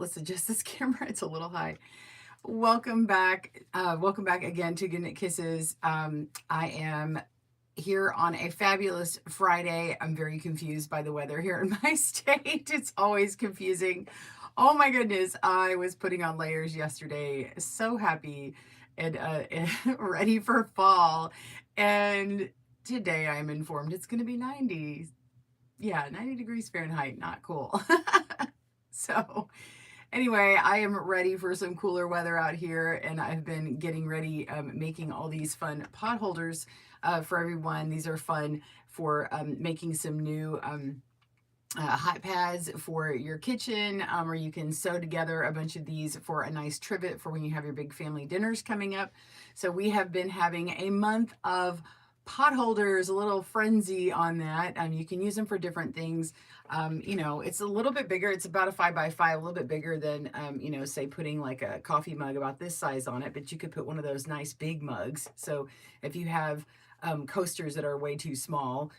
let's adjust this camera. It's a little high. Welcome back. Welcome back again to GoodKnitKisses. I am here on a fabulous Friday. I'm very confused by the weather here in my state. It's always confusing. Oh my goodness. I was putting on layers yesterday. So happy and ready for fall. And today I'm informed it's going to be 90. Yeah, 90 degrees Fahrenheit. Not cool. So anyway, I am ready for some cooler weather out here, and I've been getting ready, making all these fun pot holders for everyone. These are fun for making some new hot pads for your kitchen, or you can sew together a bunch of these for a nice trivet for when you have your big family dinners coming up. So we have been having a month of pot holders, a little frenzy on that. You can use them for different things. You know, it's a little bit bigger. It's about a 5x5, a little bit bigger than, you know, say putting like a coffee mug about this size on it, but you could put one of those nice big mugs. So if you have coasters that are way too small,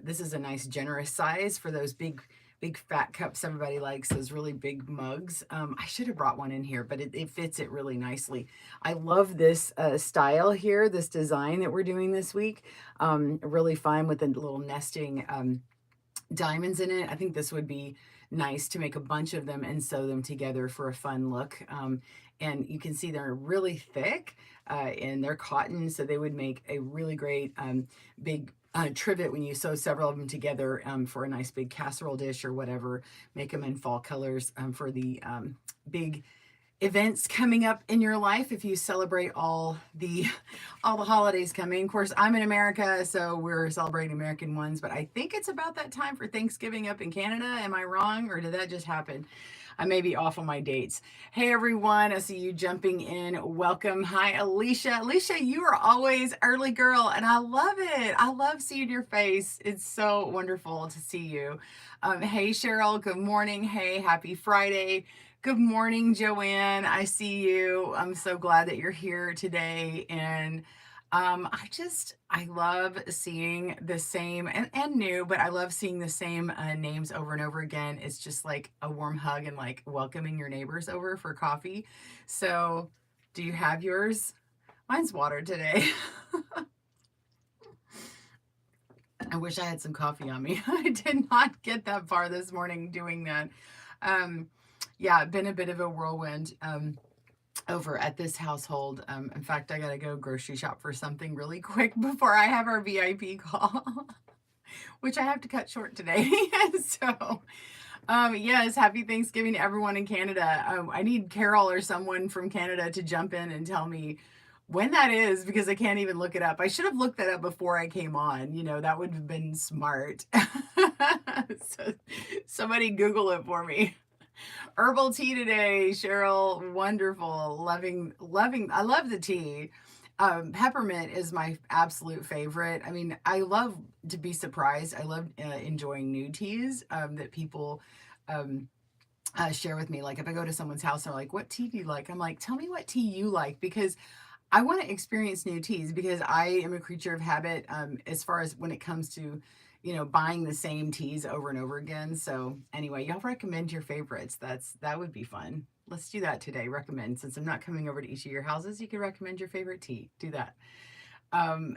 this is a nice generous size for those big fat cups everybody likes, those really big mugs. I should have brought one in here, but it fits it really nicely. I love this style here, this design that we're doing this week. Really fun with the little nesting diamonds in it. I think this would be nice to make a bunch of them and sew them together for a fun look. And you can see they're really thick and they're cotton, so they would make a really great big trivet when you sew several of them together for a nice big casserole dish or whatever. Make them in fall colors for the big events coming up in your life if you celebrate all the holidays coming. Of course, I'm in America, so we're celebrating American ones, but I think it's about that time for Thanksgiving up in Canada. Am I wrong, or did that just happen? I may be off on my dates. Hey everyone, I see you jumping in. Welcome. Hi Alicia. Alicia, you are always early girl, and I love it. I love seeing your face. It's so wonderful to see you. Hey Cheryl, good morning. Hey, happy Friday. Good morning, Joanne. I see you. I'm so glad that you're here today. And I love seeing the same and new, but I love seeing the same names over and over again. It's just like a warm hug and like welcoming your neighbors over for coffee. So do you have yours? Mine's water today. I wish I had some coffee on me. I did not get that far this morning doing that. Yeah, been a bit of a whirlwind over at this household. In fact, I gotta go grocery shop for something really quick before I have our VIP call, which I have to cut short today. So, yes, happy Thanksgiving to everyone in Canada. I need Carol or someone from Canada to jump in and tell me when that is, because I can't even look it up. I should have looked that up before I came on. You know, that would have been smart. So somebody Google it for me. Herbal tea today, Cheryl. Wonderful. Loving. I love the tea. Peppermint is my absolute favorite. I mean, I love to be surprised. I love enjoying new teas that people share with me. Like if I go to someone's house, they're like, "What tea do you like?" I'm like, "Tell me what tea you like," because I want to experience new teas, because I am a creature of habit as far as when it comes to, you know, buying the same teas over and over again. So anyway, y'all recommend your favorites. That would be fun. Let's do that today. Recommend. Since I'm not coming over to each of your houses, you can recommend your favorite tea. Do that.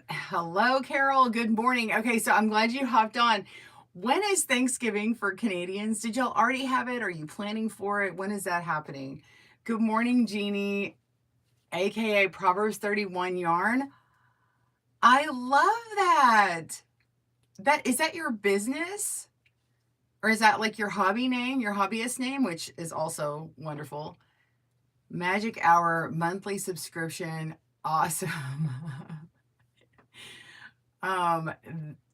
Hello, Carol. Good morning. Okay, so I'm glad you hopped on. When is Thanksgiving for Canadians? Did y'all already have it? Are you planning for it? When is that happening? Good morning, Jeannie, aka Proverbs 31 Yarn. I love that. Is that your business? Or is that like your hobby name, your hobbyist name, which is also wonderful? Magic Hour monthly subscription. Awesome.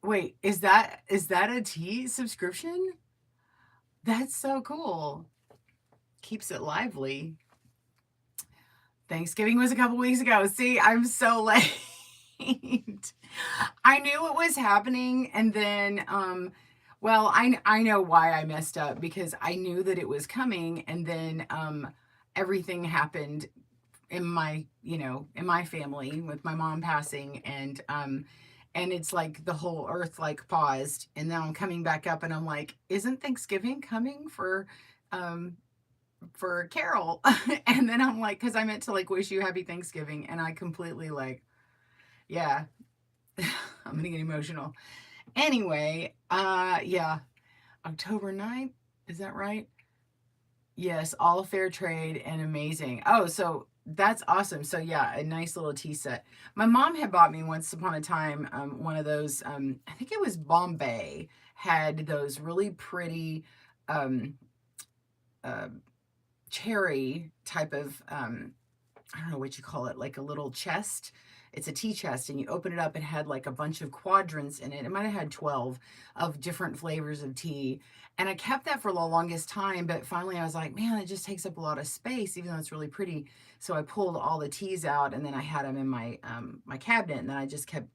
Wait, is that a tea subscription? That's so cool. Keeps it lively. Thanksgiving was a couple weeks ago. See, I'm so late. I knew it was happening, and then well, I know why I messed up, because I knew that it was coming, and then everything happened in my, you know, in my family with my mom passing, and it's like the whole earth like paused, and then I'm coming back up and I'm like, isn't Thanksgiving coming for for Carol. And then I'm like, because I meant to like wish you happy Thanksgiving, and I completely like, yeah, I'm gonna get emotional. Anyway, yeah, October 9th, is that right? Yes, all fair trade and amazing. Oh, so that's awesome. So yeah, a nice little tea set. My mom had bought me once upon a time one of those. I think it was Bombay had those really pretty um, uh, cherry type of I don't know what you call it, like a little chest. It's a tea chest, and you open it up. It had like a bunch of quadrants in it. It might have had 12 of different flavors of tea. And I kept that for the longest time, but finally I was like, man, it just takes up a lot of space, even though it's really pretty. So I pulled all the teas out, and then I had them in my my cabinet, and then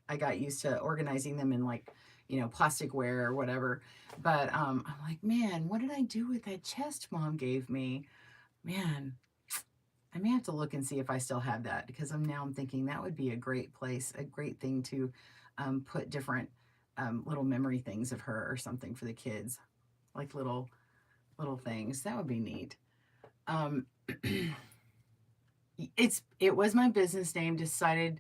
I got used to organizing them in like, plasticware or whatever. But I'm like, man, what did I do with that chest mom gave me? Man, I may have to look and see if I still have that, because I'm thinking that would be a great place, a great thing to put different little memory things of her or something for the kids, like little things. That would be neat. Um, it was my business name. Decided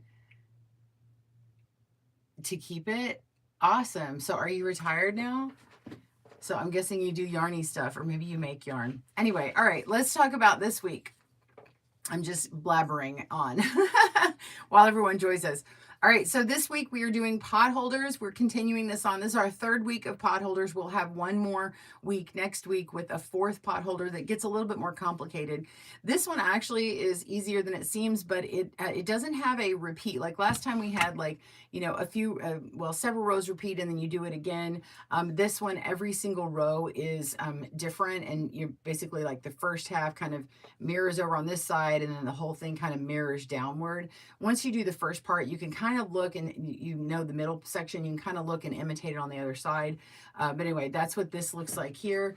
to keep it. Awesome. So are you retired now? So I'm guessing you do yarny stuff, or maybe you make yarn. Anyway, all right, let's talk about this week. I'm just blabbering on while everyone joins us. All right, so this week we are doing potholders. We're continuing this on. This is our third week of potholders. We'll have one more week next week with a fourth potholder that gets a little bit more complicated. This one actually is easier than it seems, but it doesn't have a repeat. Like last time we had like, a few, several rows repeat, and then you do it again. This one, every single row is different, and you're basically like the first half kind of mirrors over on this side, and then the whole thing kind of mirrors downward. Once you do the first part, you can kind of look, and the middle section, you can kind of look and imitate it on the other side. But anyway, that's what this looks like here.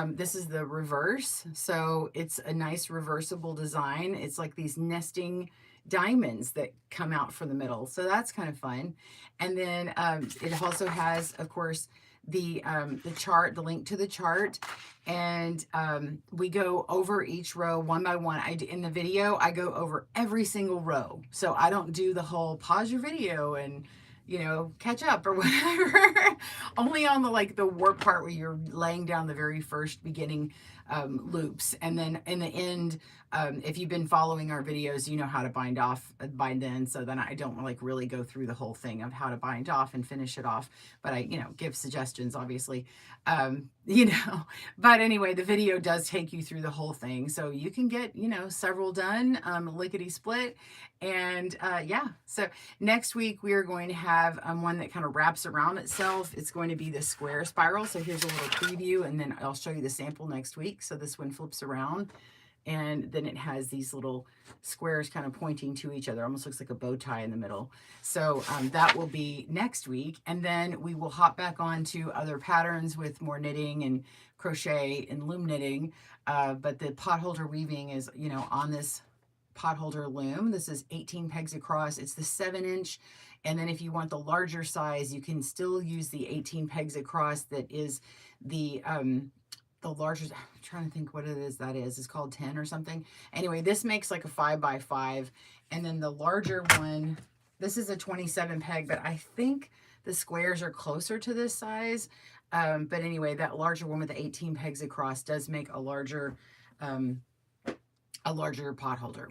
This is the reverse. So it's a nice reversible design. It's like these nesting diamonds that come out from the middle. So that's kind of fun. And then it also has, of course, the chart, the link to the chart, and we go over each row one by one. In the video, I go over every single row, so I don't do the whole pause your video and catch up or whatever. Only on the warp part where you're laying down the very first beginning loops, and then in the end, if you've been following our videos, you know how to bind in. So then I don't like really go through the whole thing of how to bind off and finish it off, but I give suggestions, obviously. But anyway, the video does take you through the whole thing, so you can get several done lickety split. And yeah, so next week we are going to have one that kind of wraps around itself. It's going to be the square spiral. So here's a little preview, and then I'll show you the sample next week. So this one flips around, and then it has these little squares kind of pointing to each other. Almost looks like a bow tie in the middle. So that will be next week. And then we will hop back on to other patterns with more knitting and crochet and loom knitting. But the potholder weaving is, on this potholder loom. This is 18 pegs across. It's the 7-inch. And then if you want the larger size, you can still use the 18 pegs across. That is the larger, I'm trying to think what it is that is. It's called 10 or something. Anyway, this makes like a 5x5. And then the larger one, this is a 27 peg, but I think the squares are closer to this size. But anyway, that larger one with the 18 pegs across does make a larger potholder.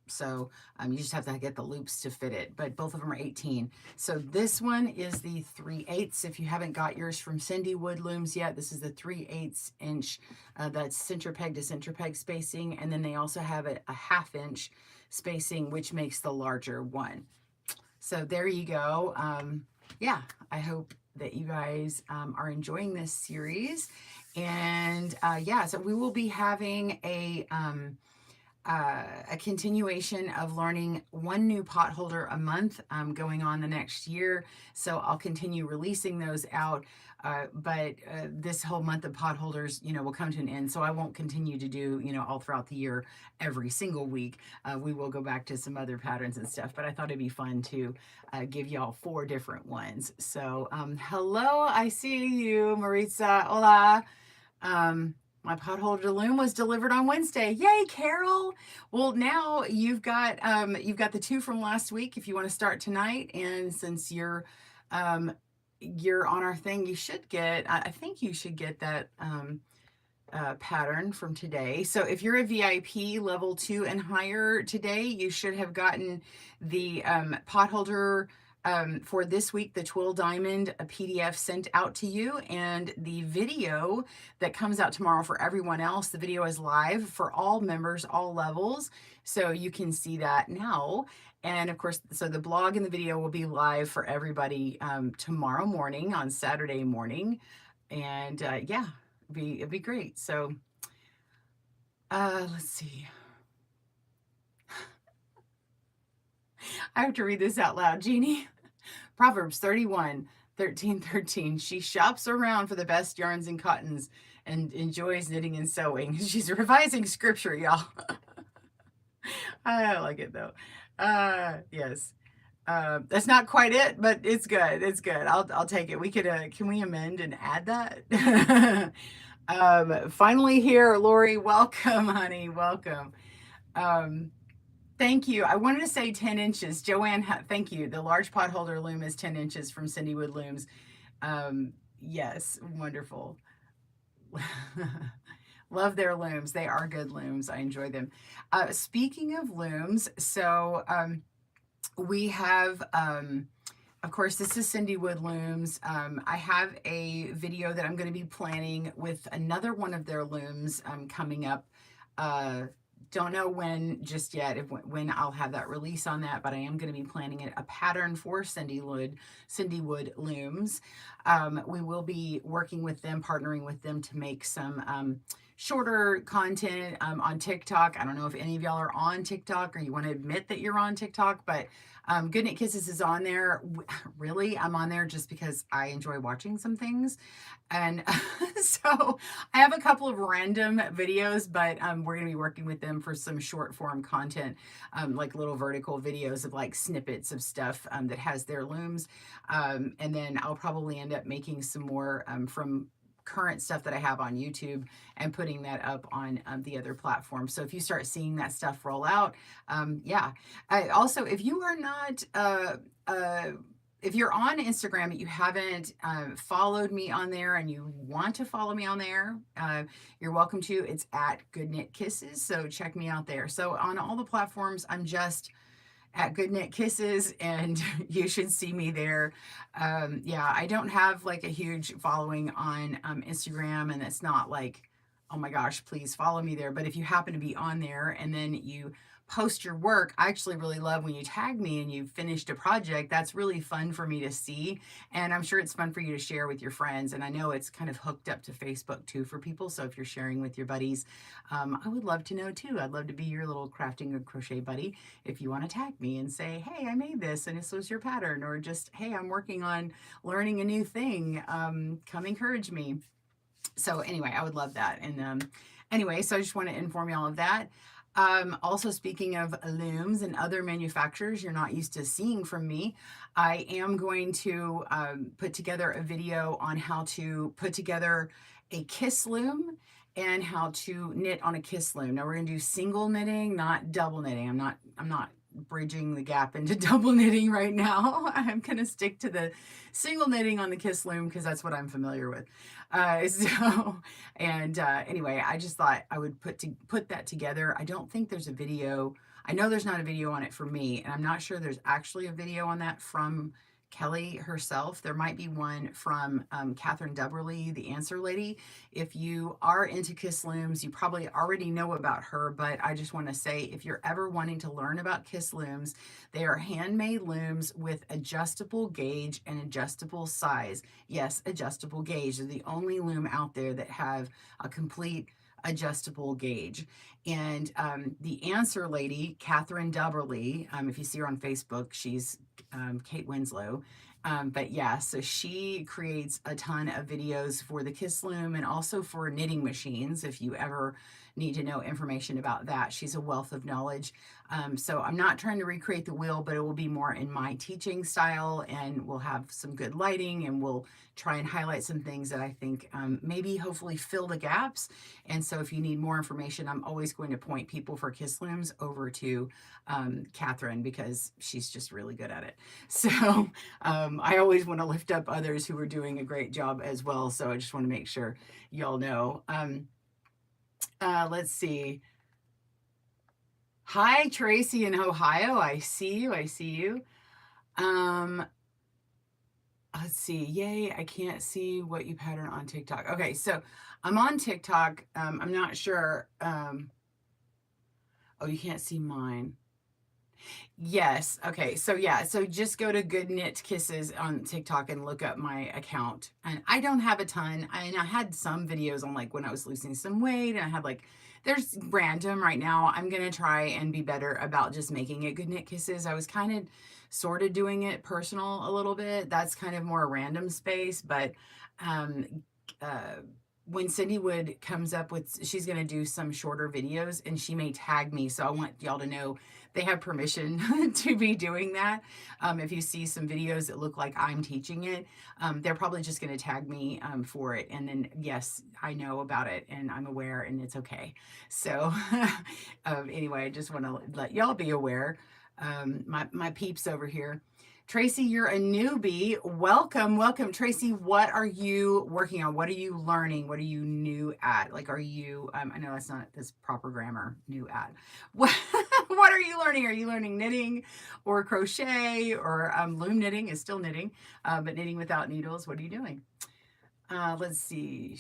So you just have to get the loops to fit it, but both of them are 18. So this one is the 3/8. If you haven't got yours from Cindy Wood Looms yet, this is the 3/8 inch. That's center peg to center peg spacing. And then they also have a 1/2 inch spacing, which makes the larger one. So there you go. Yeah, I hope that you guys are enjoying this series. And yeah, so we will be having a continuation of learning one new potholder a month going on the next year. So I'll continue releasing those out. But this whole month of potholders, will come to an end. So I won't continue to do, all throughout the year, every single week. We will go back to some other patterns and stuff. But I thought it'd be fun to give y'all 4 different ones. So hello, I see you, Maritza. Hola. My potholder loom was delivered on Wednesday. Yay, Carol! Well, now you've got the two from last week if you want to start tonight. And since you're on our thing, you should get, I think you should get that pattern from today. So if you're a VIP level 2 and higher today, you should have gotten the potholder for this week, the Twill Diamond, a PDF sent out to you, and the video that comes out tomorrow for everyone else. The video is live for all members, all levels, so you can see that now. And of course, so the blog and the video will be live for everybody tomorrow morning on Saturday morning. And yeah, it'd be great. So let's see. I have to read this out loud, Jeannie. Proverbs 31:13. She shops around for the best yarns and cottons and enjoys knitting and sewing. She's revising scripture, y'all. I like it though. Yes. That's not quite it, but it's good. It's good. I'll take it. We could can we amend and add that? Finally here, Lori, welcome, honey. Welcome. Thank you. I wanted to say 10 inches. Joanne, thank you. The large potholder loom is 10 inches from Cindy Wood Looms. Yes, wonderful. Love their looms. They are good looms. I enjoy them. Speaking of looms, so we have, of course, this is Cindy Wood Looms. I have a video that I'm going to be planning with another one of their looms coming up. Don't know when just yet, when I'll have that release on that, but I am going to be planning it, a pattern for Cindy Wood Looms. We will be working with them, partnering with them to make some shorter content on TikTok. I don't know if any of y'all are on TikTok or you want to admit that you're on TikTok, but GoodKnitKisses is on there. Really, I'm on there just because I enjoy watching some things. And so I have a couple of random videos, but we're going to be working with them for some short form content, like little vertical videos of like snippets of stuff that has their looms. And then I'll probably end up making some more from current stuff that I have on YouTube and putting that up on the other platforms. So if you start seeing that stuff roll out, yeah. Also, if you are not, if you're on Instagram, but you haven't followed me on there and you want to follow me on there, you're welcome to. It's at GoodKnitKisses. So check me out there. So on all the platforms, I'm just at GoodKnitKisses, and you should see me there. Yeah, I don't have like a huge following on Instagram, and it's not like, oh my gosh, please follow me there. But if you happen to be on there and then you post your work, I actually really love when you tag me and you finished a project. That's really fun for me to see, and I'm sure it's fun for you to share with your friends. And I know it's kind of hooked up to Facebook too for people, so if you're sharing with your buddies, I would love to know too. I'd love to be your little crafting or crochet buddy if you want to tag me and say, hey, I made this and this was your pattern, or just, hey, I'm working on learning a new thing, come encourage me. So anyway, I would love that. And anyway, so I just want to inform you all of that. Also, speaking of looms and other manufacturers you're not used to seeing from me, I am going to put together a video on how to put together a kiss loom and how to knit on a kiss loom. Now we're going to do single knitting, not double knitting. I'm not bridging the gap into double knitting right now. I'm going to stick to the single knitting on the kiss loom because that's what I'm familiar with. Anyway, I just thought I would put that together. I don't think there's a video. I know there's not a video on it for me, and I'm not sure there's actually a video on that from Kelly herself. There might be one from Catherine Dubberly, the Answer Lady. If you are into kiss looms, you probably already know about her, but I just want to say, if you're ever wanting to learn about kiss looms, they are handmade looms with adjustable gauge and adjustable size. Yes, adjustable gauge. They're the only loom out there that have a complete adjustable gauge. And the Answer Lady, Catherine Dubberly, if you see her on Facebook, she's Kate Winslow. But yeah, so she creates a ton of videos for the kiss loom and also for knitting machines. If you ever need to know information about that. She's a wealth of knowledge. So I'm not trying to recreate the wheel, but it will be more in my teaching style, and we'll have some good lighting, and we'll try and highlight some things that I think maybe hopefully fill the gaps. And so if you need more information, I'm always going to point people for Kiss Looms over to Catherine, because she's just really good at it. So I always want to lift up others who are doing a great job as well. So I just want to make sure y'all know. Let's see. Hi, Tracy in Ohio. I see you. I see you. Let's see. Yay, I can't see what you pattern on TikTok. Okay, so I'm on TikTok. I'm not sure. Oh, you can't see mine. Yes. Okay. So yeah. So just go to GoodKnitKisses on TikTok and look up my account. And I don't have a ton. I had some videos on like when I was losing some weight, and I had like, there's random right now. I'm going to try and be better about just making it GoodKnitKisses. I was kind of sort of doing it personal a little bit. That's kind of more random space. But um, uh, when Cindy Wood comes up with, she's going to do some shorter videos, and she may tag me. So I want y'all to know they have permission to be doing that. If you see some videos that look like I'm teaching it, they're probably just going to tag me for it. And then, yes, I know about it and I'm aware, and it's okay. So anyway, I just want to let y'all be aware. My peeps over here. Tracy, you're a newbie. Welcome, welcome. Tracy, what are you working on? What are you learning? What are you new at? Like, are you, I know that's not this proper grammar, new at. What are you learning? Are you learning knitting or crochet, or loom knitting is still knitting, but knitting without needles? What are you doing? Let's see.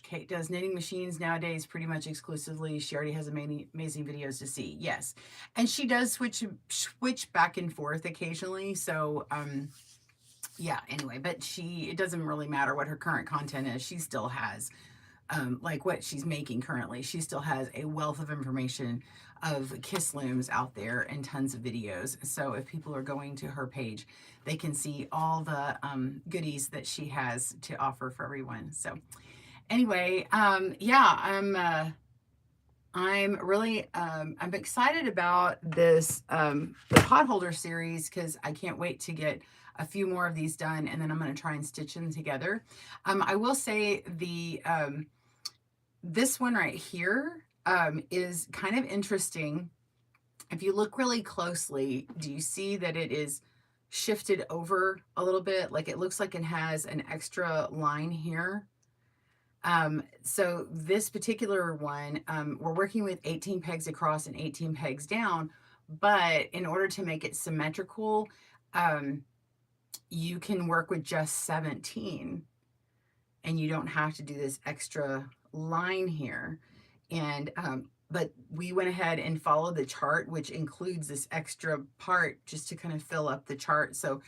Kate does knitting machines nowadays pretty much exclusively. She already has amazing videos to see. Yes. And she does switch back and forth occasionally. So, yeah, anyway, but it doesn't really matter what her current content is. She still has, like what she's making currently, she still has a wealth of information of Kiss Looms out there and tons of videos. So if people are going to her page, they can see all the goodies that she has to offer for everyone. So anyway, yeah, I'm really I'm excited about this the Potholder series, because I can't wait to get a few more of these done, and then I'm going to try and stitch them together. I will say the this one right here is kind of interesting. If you look really closely, do you see that it is shifted over a little bit? Like it looks like it has an extra line here. So this particular one, we're working with 18 pegs across and 18 pegs down, but in order to make it symmetrical, you can work with just 17, and you don't have to do this extra line here. And, but we went ahead and followed the chart, which includes this extra part just to kind of fill up the chart. So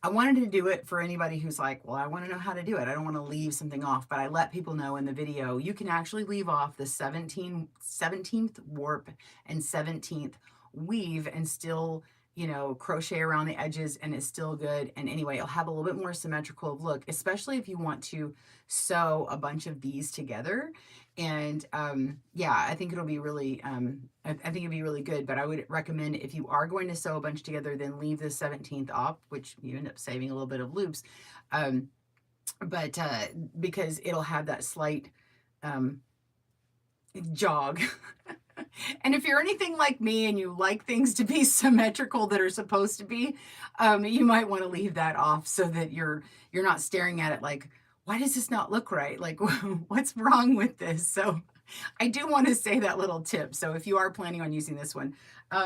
I wanted to do it for anybody who's like, well, I want to know how to do it. I don't want to leave something off, but I let people know in the video, you can actually leave off the 17th warp and 17th weave and still, you know, crochet around the edges, and it's still good. And anyway, it'll have a little bit more symmetrical look, especially if you want to sew a bunch of these together. And yeah, I think it'll be really, I think it'd be really good, but I would recommend if you are going to sew a bunch together, then leave the 17th off, which you end up saving a little bit of loops. But because it'll have that slight jog. And if you're anything like me and you like things to be symmetrical that are supposed to be, you might want to leave that off so that you're not staring at it like, why does this not look right? Like, what's wrong with this? So I do want to say that little tip. So if you are planning on using this one,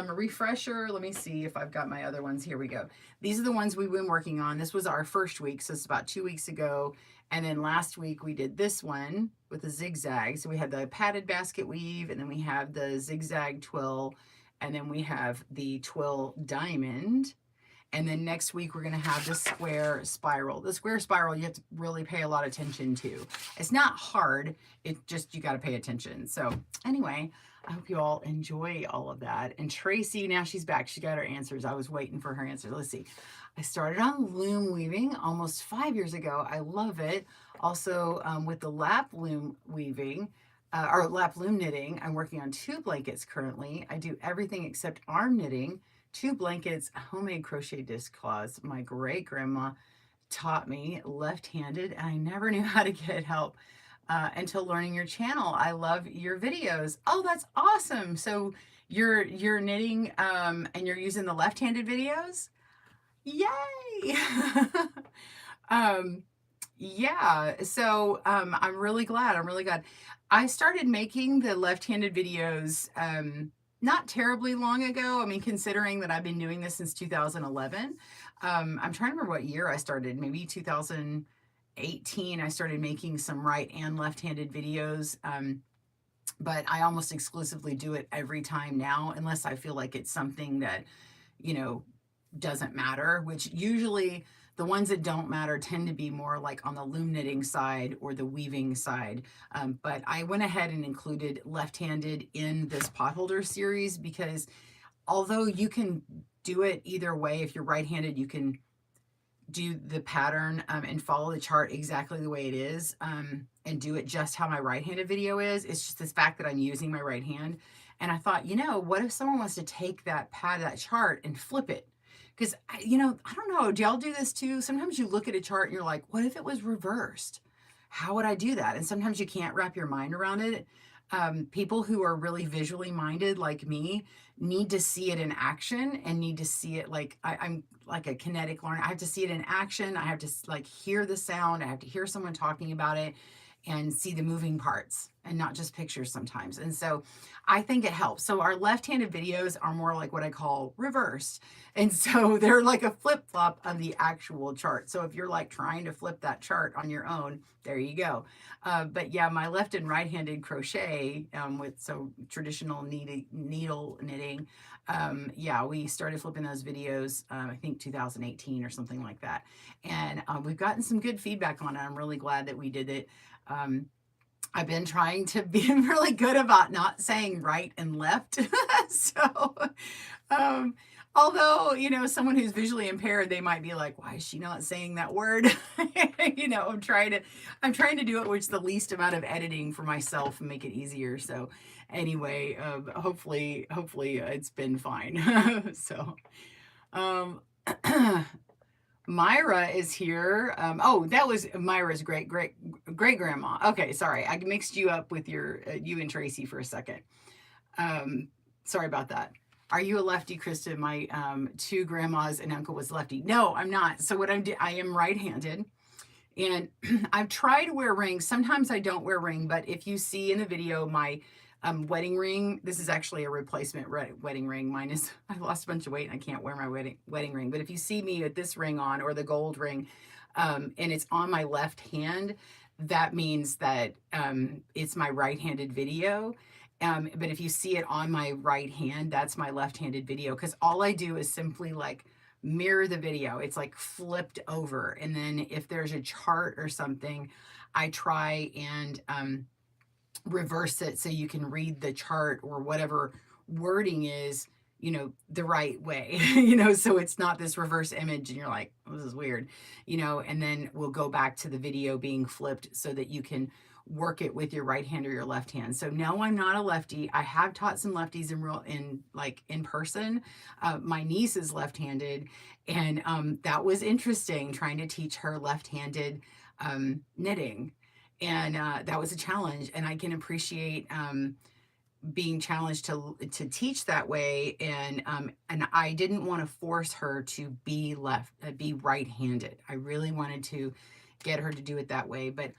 refresher, let me see if I've got my other ones. Here we go. These are the ones we've been working on. This was our first week, so it's about 2 weeks ago. And then last week we did this one with the zigzag. So we had the padded basket weave, and then we have the Zig Zag Twill, and then we have the Twill Diamond. And then next week, we're going to have the square spiral. The square spiral, you have to really pay a lot of attention to. It's not hard. It just, you got to pay attention. So anyway, I hope you all enjoy all of that. And Tracy, now she's back. She got her answers. I was waiting for her answers. Let's see. I started on loom weaving almost 5 years ago. I love it. Also with the lap loom weaving. or lap loom knitting. I'm working on 2 blankets currently. I do everything except arm knitting, 2 blankets, homemade crochet disc cloths. My great grandma taught me left-handed, and I never knew how to get help until learning your channel. I love your videos. Oh, that's awesome. So you're knitting and you're using the left-handed videos? Yay! um, yeah, so I'm really glad. I'm really glad. I started making the left-handed videos not terribly long ago. I mean, considering that I've been doing this since 2011. I'm trying to remember what year I started, maybe 2018. I started making some right and left-handed videos. But I almost exclusively do it every time now, unless I feel like it's something that, you know, doesn't matter, which usually the ones that don't matter tend to be more like on the loom knitting side or the weaving side. But I went ahead and included left-handed in this potholder series because although you can do it either way, if you're right-handed, you can do the pattern and follow the chart exactly the way it is and do it just how my right-handed video is. It's just this fact that I'm using my right hand. And I thought, you know, what if someone wants to take that that chart and flip it? Because, you know, I don't know, do y'all do this too? Sometimes you look at a chart and you're like, what if it was reversed? How would I do that? And sometimes you can't wrap your mind around it. People who are really visually minded like me need to see it in action and need to see it like I'm like a kinetic learner. I have to see it in action. I have to like hear the sound. I have to hear someone talking about it and see the moving parts and not just pictures sometimes. And so I think it helps. So our left-handed videos are more like what I call reversed. And so they're like a flip-flop of the actual chart. So if you're like trying to flip that chart on your own, there you go. But yeah, my left and right-handed crochet with so traditional needle knitting, yeah, we started flipping those videos, I think 2018 or something like that. And we've gotten some good feedback on it. I'm really glad that we did it. I've been trying to be really good about not saying right and left. So, although, you know, someone who's visually impaired, they might be like, why is she not saying that word? You know, I'm trying to do it, which is the least amount of editing for myself and make it easier. So anyway, hopefully it's been fine. So, um, Myra is here. Oh, that was Myra's great grandma. Okay, sorry, I mixed you up with your you and Tracy for a second. Sorry about that. Are you a lefty, Krista? My 2 grandmas and uncle was lefty. No, I'm not. So what I am right-handed, and I've tried to wear rings. Sometimes I don't wear ring, but if you see in the video my wedding ring, this is actually a replacement wedding ring. Mine is, I lost a bunch of weight and I can't wear my wedding ring. But if you see me with this ring on or the gold ring, and it's on my left hand, that means that it's my right-handed video. But if you see it on my right hand, that's my left-handed video. Because all I do is simply like mirror the video. It's like flipped over. And then if there's a chart or something, I try and reverse it so you can read the chart or whatever wording is, you know, the right way, you know, so it's not this reverse image and you're like, oh, this is weird, you know, and then we'll go back to the video being flipped so that you can work it with your right hand or your left hand. So no, I'm not a lefty. I have taught some lefties in person. My niece is left-handed, and that was interesting trying to teach her left-handed knitting. And that was a challenge, and I can appreciate being challenged to teach that way. And I didn't want to force her to be be right-handed. I really wanted to get her to do it that way, but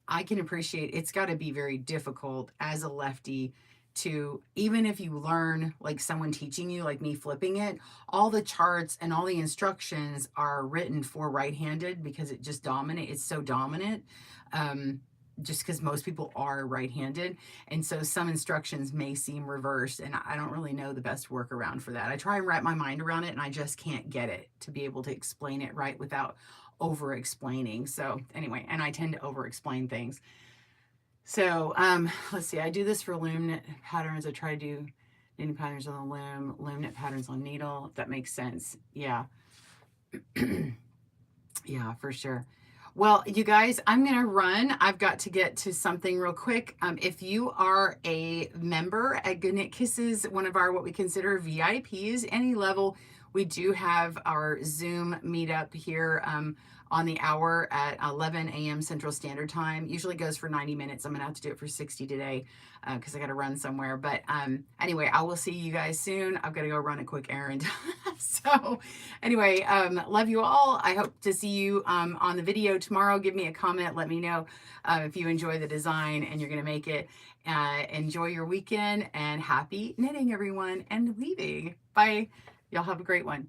I can appreciate it's got to be very difficult as a lefty to, even if you learn like someone teaching you, like me flipping it, all the charts and all the instructions are written for right-handed because it's so dominant. Just because most people are right-handed. And so some instructions may seem reversed, and I don't really know the best workaround for that. I try and wrap my mind around it, and I just can't get it to be able to explain it right without over-explaining. So anyway, and I tend to over-explain things. So let's see, I do this for loom knit patterns. I try to do knitting patterns on the loom knit patterns on needle, if that makes sense. Yeah. Yeah, for sure. Well, you guys, I'm going to run. I've got to get to something real quick. If you are a member at Good Knit Kisses, one of our what we consider VIPs, any level, we do have our Zoom meetup here on the hour at 11 a.m. Central Standard Time. Usually goes for 90 minutes. I'm going to have to do it for 60 today because I got to run somewhere. But anyway, I will see you guys soon. I've got to go run a quick errand. So anyway, love you all. I hope to see you on the video tomorrow. Give me a comment. Let me know if you enjoy the design and you're going to make it. Enjoy your weekend and happy knitting, everyone, and weaving. Bye. Y'all have a great one.